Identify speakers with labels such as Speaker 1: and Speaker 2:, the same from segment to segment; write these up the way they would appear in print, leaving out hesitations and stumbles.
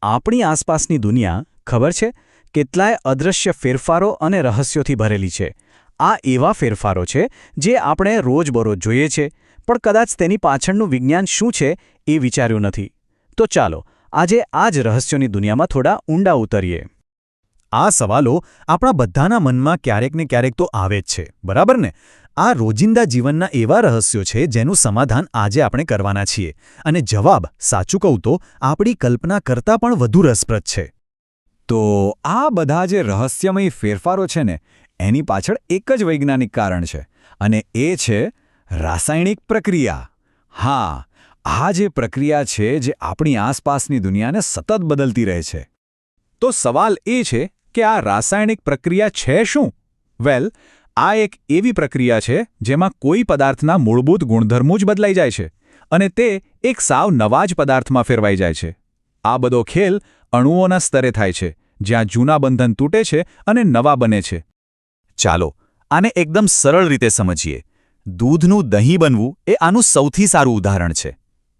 Speaker 1: આપણી આસપાસની દુનિયા ખબર છે કેટલાય અદૃશ્ય ફેરફારો અને રહસ્યોથી ભરેલી છે. આ એવા ફેરફારો છે જે આપણે રોજબરોજ જોઈએ છે, પણ કદાચ તેની પાછળનું વિજ્ઞાન શું છે એ વિચાર્યું નથી. તો ચાલો આજે આ જ રહસ્યોની દુનિયામાં થોડા ઊંડા ઉતરીએ.
Speaker 2: આ સવાલો આપણા બધાના મનમાં ક્યારેક ને ક્યારેક તો આવે જ છે, બરાબર ને? આ રોજિંદા જીવનના એવા રહસ્યો છે જેનું સમાધાન આજે આપણે કરવાના છીએ, અને જવાબ, સાચું કહું તો, આપણી કલ્પના કરતાં પણ વધુ રસપ્રદ છે.
Speaker 3: તો આ બધા જે રહસ્યમય ફેરફારો છે ને, એની પાછળ એક જ વૈજ્ઞાનિક કારણ છે, અને એ છે રાસાયણિક પ્રક્રિયા. હા, આ જે પ્રક્રિયા છે જે આપણી આસપાસની દુનિયાને સતત બદલતી રહે છે. તો સવાલ એ છે કે આ રાસાયણિક પ્રક્રિયા છે શું? વેલ, આ એક એવી પ્રક્રિયા છે જેમાં કોઈ પદાર્થના મૂળભૂત ગુણધર્મો જ બદલાઈ જાય છે, અને તે એક સાવ નવા જ પદાર્થમાં ફેરવાઈ જાય છે. આ બધો ખેલ અણુઓના સ્તરે થાય છે, જ્યાં જૂના બંધન તૂટે છે અને નવા બને છે. ચાલો આને એકદમ સરળ રીતે સમજીએ. દૂધનું દહીં બનવું એ આનું સૌથી સારું ઉદાહરણ છે.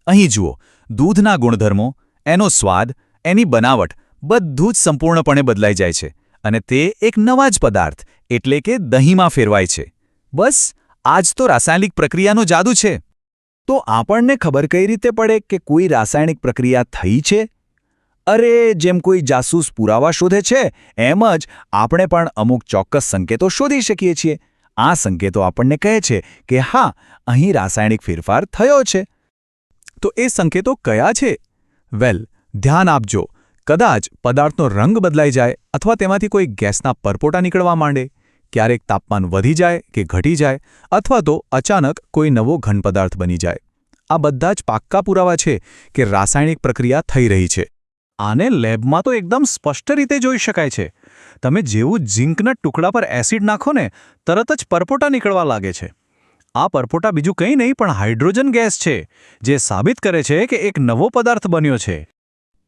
Speaker 3: અહીં જુઓ, દૂધના ગુણધર્મો, એનો સ્વાદ, એની બનાવટ બધું જ સંપૂર્ણપણે બદલાઈ જાય છે, અને તે એક નવા જ પદાર્થ એટલે કે દહીંમાં ફેરવાય છે. બસ આ જ તો રાસાયણિક પ્રક્રિયાનો જાદુ છે. તો આપણને ખબર કઈ રીતે પડે કે કોઈ રાસાયણિક પ્રક્રિયા થઈ છે? અરે, જેમ કોઈ જાસૂસ પુરાવા શોધે છે એમ જ આપણે પણ અમુક ચોક્કસ સંકેતો શોધી શકીએ છીએ. આ સંકેતો આપણને કહે છે કે હા, અહીં રાસાયણિક ફેરફાર થયો છે. તો એ સંકેતો કયા છે? વેલ, ધ્યાન આપજો. કદાચ પદાર્થનો રંગ બદલાઈ જાય, અથવા તેમાંથી કોઈ ગેસના પરપોટા નીકળવા માંડે, ક્યારેક તાપમાન વધી જાય કે ઘટી જાય, અથવા તો અચાનક કોઈ નવો ઘન પદાર્થ બની જાય. આ બધા જ પાક્કા પુરાવા છે કે રાસાયણિક પ્રક્રિયા થઈ રહી છે. આને લેબમાં તો એકદમ સ્પષ્ટ રીતે જોઈ શકાય છે. તમે જેવું ઝિંકના ટુકડા પર એસિડ નાખો ને, તરત જ પરપોટા નીકળવા લાગે છે. આ પરપોટા બીજું કંઈ નહીં પણ હાઇડ્રોજન ગેસ છે, જે સાબિત કરે છે કે એક નવો પદાર્થ બન્યો છે.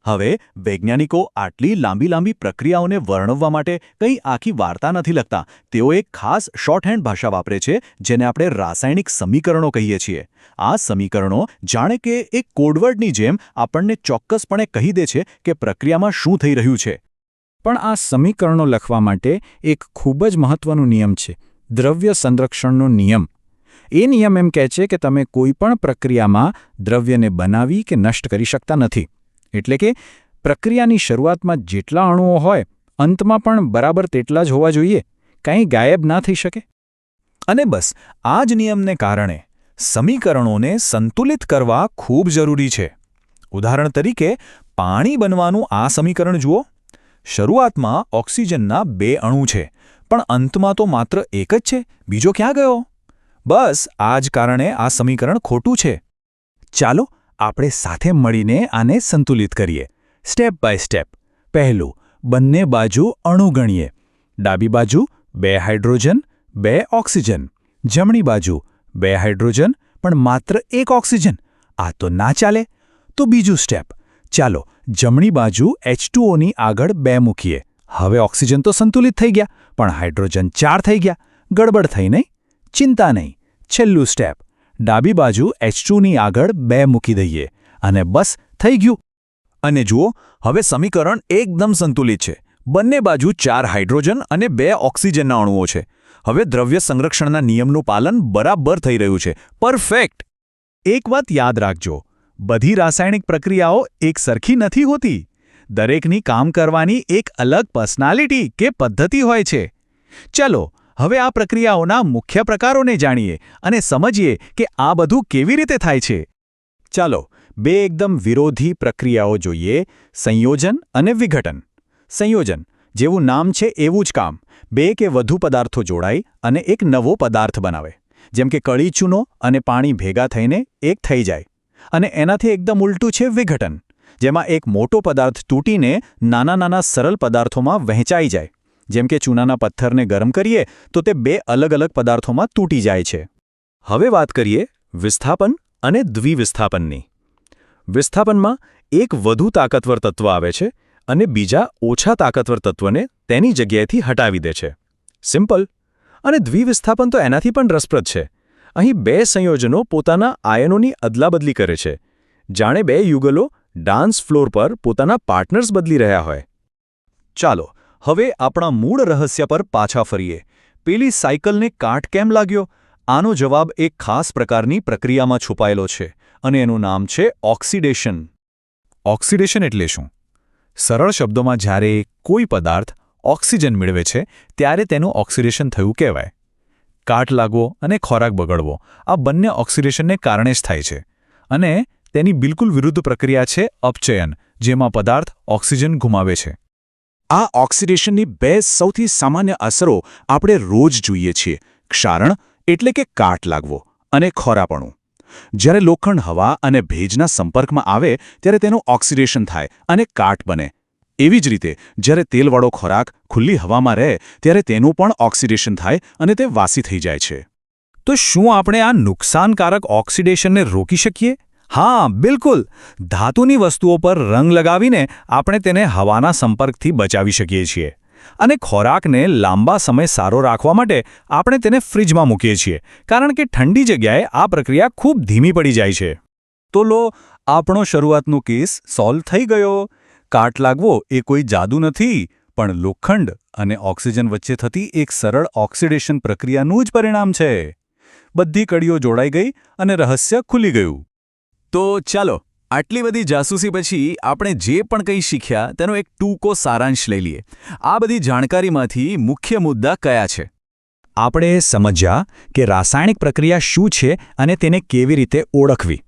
Speaker 3: હવે વૈજ્ઞાનિકો આટલી લાંબી પ્રક્રિયાઓને વર્ણવવા માટે કંઈ આખી વાર્તા નથી લખતા. તેઓ એક ખાસ શોર્ટહેન્ડ ભાષા વાપરે છે, જેને આપણે રાસાયણિક સમીકરણો કહીએ છીએ. આ સમીકરણો જાણે કે એક કોડવર્ડની જેમ આપણને ચોક્કસપણે કહી દે છે કે પ્રક્રિયામાં શું થઈ રહ્યું છે.
Speaker 1: પણ આ સમીકરણો લખવા માટે એક ખૂબ જ મહત્વનો નિયમ છે, દ્રવ્ય સંરક્ષણનો નિયમ. એ નિયમ એમ કહે છે કે તમે કોઈ પણ પ્રક્રિયામાં દ્રવ્યને બનાવી કે નષ્ટ કરી શકતા નથી. એટલે કે પ્રક્રિયાની શરૂઆતમાં જેટલા અણુઓ હોય, અંતમાં પણ બરાબર તેટલા જ હોવા જોઈએ. કંઈ ગાયબ ના થઈ શકે.
Speaker 3: અને બસ આ જ નિયમને કારણે સમીકરણોને સંતુલિત કરવા ખૂબ જરૂરી છે. ઉદાહરણ તરીકે, પાણી બનવાનું આ સમીકરણ જુઓ. શરૂઆતમાં ઓક્સિજનના 2 અણુ છે, પણ અંતમાં તો માત્ર એક જ છે. બીજો ક્યાં ગયો? બસ આ જ કારણે આ સમીકરણ ખોટું છે. ચાલો આપણે સાથે મળીને આને સંતુલિત કરીએ, સ્ટેપ બાય સ્ટેપ. પહેલું, બંને બાજુ અણુ ગણીએ. ડાબી બાજુ 2 હાઇડ્રોજન, 2 ઓક્સિજન. જમણી બાજુ 2 હાઇડ્રોજન, પણ માત્ર 1 ઓક્સિજન. આ તો ના ચાલે. તો બીજું સ્ટેપ, ચાલો જમણી બાજુ H2O ની આગળ 2 મૂકીએ. હવે ઓક્સિજન તો સંતુલિત થઈ ગયા, પણ હાઇડ્રોજન 4 થઈ ગયા. ગડબડ થઈ નહીં? ચિંતા નહીં. છેલ્લું સ્ટેપ, ડાબી બાજુ H2ની આગળ 2 મૂકી દઈએ, અને બસ થઈ ગયું. અને જુઓ, હવે સમીકરણ એકદમ સંતુલિત છે. બંને બાજુ 4 હાઇડ્રોજન અને 2 ઓક્સિજનના અણુઓ છે. હવે દ્રવ્ય સંરક્ષણના નિયમનું પાલન બરાબર થઈ રહ્યું છે. પરફેક્ટ! એક વાત યાદ રાખજો, બધી રાસાયણિક પ્રક્રિયાઓ એક સરખી નથી હોતી. દરેકની કામ કરવાની એક અલગ પર્સનાલિટી કે પદ્ધતિ હોય છે. ચલો હવે આ પ્રક્રિયાઓના મુખ્ય પ્રકારોને જાણીએ અને સમજીએ કે આ બધું કેવી રીતે થાય છે. ચાલો 2 એકદમ વિરોધી પ્રક્રિયાઓ જોઈએ, સંયોજન અને વિઘટન. સંયોજન, જેવું નામ છે એવું જ કામ. 2 કે વધુ પદાર્થો જોડાઈ અને એક નવો પદાર્થ બનાવે. જેમ કે કળી ચૂનો અને પાણી ભેગા થઈને એક થઈ જાય. અને એનાથી એકદમ ઉલટું છે વિઘટન, જેમાં એક મોટો પદાર્થ તૂટીને નાના સરળ પદાર્થોમાં વહેંચાઈ જાય. જેમ કે ચૂનાના પથ્થરને ગરમ કરીએ તો તે 2 અલગ પદાર્થોમાં તૂટી જાય છે. હવે વાત કરીએ વિસ્થાપન અને દ્વિવિસ્થાપનની. વિસ્થાપનમાં એક વધુ તાકતવર તત્વ આવે છે અને બીજા ઓછા તાકતવર તત્વને તેની જગ્યાએથી હટાવી દે છે. સિમ્પલ. અને દ્વિવિસ્થાપન તો એનાથી પણ રસપ્રદ છે. અહીં 2 સંયોજનો પોતાના આયનોની અદલાબદલી કરે છે. જાણે 2 યુગલો
Speaker 1: ડાન્સ ફ્લોર પર પોતાના પાર્ટનર્સ બદલી રહ્યા હોય.
Speaker 3: ચાલો હવે આપણા મૂળ રહસ્ય પર પાછા ફરીએ. પેલી સાયકલને કાટ કેમ લાગ્યો? આનો જવાબ એક ખાસ પ્રકારની પ્રક્રિયામાં છુપાયેલો છે અને એનું નામ છે ઓક્સિડેશન. ઓક્સિડેશન એટલે શું? સરળ શબ્દોમાં જ્યારે કોઈ પદાર્થ ઓક્સિજન મેળવે છે ત્યારે તેનું ઓક્સિડેશન થયું કહેવાય. કાટ લાગવો અને ખોરાક બગડવો આ બંને ઓક્સિડેશનને કારણે જ થાય છે. અને તેની બિલકુલ વિરુદ્ધ પ્રક્રિયા છે અપચયન, જેમાં પદાર્થ ઓક્સિજન ગુમાવે છે.
Speaker 1: આ ઓક્સિડેશનની બે સૌથી સામાન્ય અસરો આપણે રોજ જોઈએ છીએ: ક્ષારણ એટલે કે કાટ લાગવો અને ખોરાપણું. જ્યારે લોખંડ હવા અને ભેજના સંપર્કમાં આવે ત્યારે તેનું ઓક્સિડેશન થાય અને કાટ બને. એવી જ રીતે જ્યારે તેલવાળો ખોરાક ખુલ્લી હવામાં રહે ત્યારે તેનું પણ ઓક્સિડેશન થાય અને તે વાસી થઈ જાય છે.
Speaker 3: તો શું આપણે આ નુકસાનકારક ઓક્સિડેશનને રોકી શકીએ? હા, બિલકુલ. ધાતુની વસ્તુઓ પર રંગ લગાવીને આપણે તેને હવાના સંપર્કથી બચાવી શકીએ છીએ. અને ખોરાકને લાંબા સમય સારો રાખવા માટે આપણે તેને ફ્રિજમાં મૂકીએ છીએ, કારણ કે ઠંડી જગ્યાએ આ પ્રક્રિયા ખૂબ ધીમી પડી જાય છે. તો લો, આપણો શરૂઆતનો કેસ સોલ્વ થઈ ગયો. કાટ લાગવો એ કોઈ જાદુ નથી, પણ લોખંડ અને ઓક્સિજન વચ્ચે થતી એક સરળ ઓક્સિડેશન પ્રક્રિયાનું જ પરિણામ છે. બધી કડીઓ જોડાઈ ગઈ અને રહસ્ય ખુલી ગયું. તો ચાલો, આટલી બધી જાસૂસી પછી આપણે જે પણ કંઈ શીખ્યા તેનો એક ટૂંકો સારાંશ લઈ લઈએ. આ બધી જાણકારીમાંથી મુખ્ય મુદ્દા કયા છે?
Speaker 2: આપણે સમજ્યા કે રાસાયણિક પ્રક્રિયા શું છે અને તેને કેવી રીતે ઓળખવી.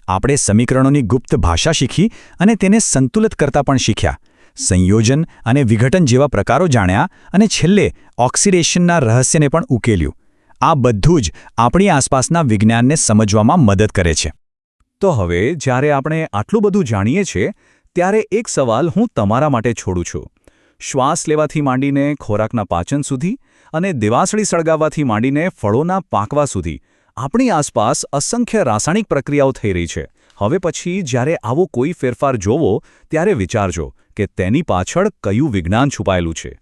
Speaker 2: આપણે સમીકરણોની ગુપ્ત ભાષા શીખી અને તેને સંતુલિત કરતા પણ શીખ્યા. સંયોજન અને વિઘટન જેવા પ્રકારો જાણ્યા અને છેલ્લે ઓક્સિડેશનના રહસ્યને પણ ઉકેલ્યું. આ બધું જ આપણી આસપાસના વિજ્ઞાનને સમજવામાં મદદ કરે છે.
Speaker 3: તો હવે જ્યારે આપણે આટલું બધું જાણીએ છીએ ત્યારે એક સવાલ હું તમારા માટે છોડું છું. શ્વાસ લેવાથી માંડીને ખોરાકના પાચન સુધી અને દિવાસળી સળગાવવાથી માંડીને ફળોના પાકવા સુધી આપણી આસપાસ અસંખ્ય રાસાયણિક પ્રક્રિયાઓ થઈ રહી છે. હવે પછી જ્યારે આવો કોઈ ફેરફાર જોવો ત્યારે વિચારજો કે તેની પાછળ કયું વિજ્ઞાન છુપાયેલું છે.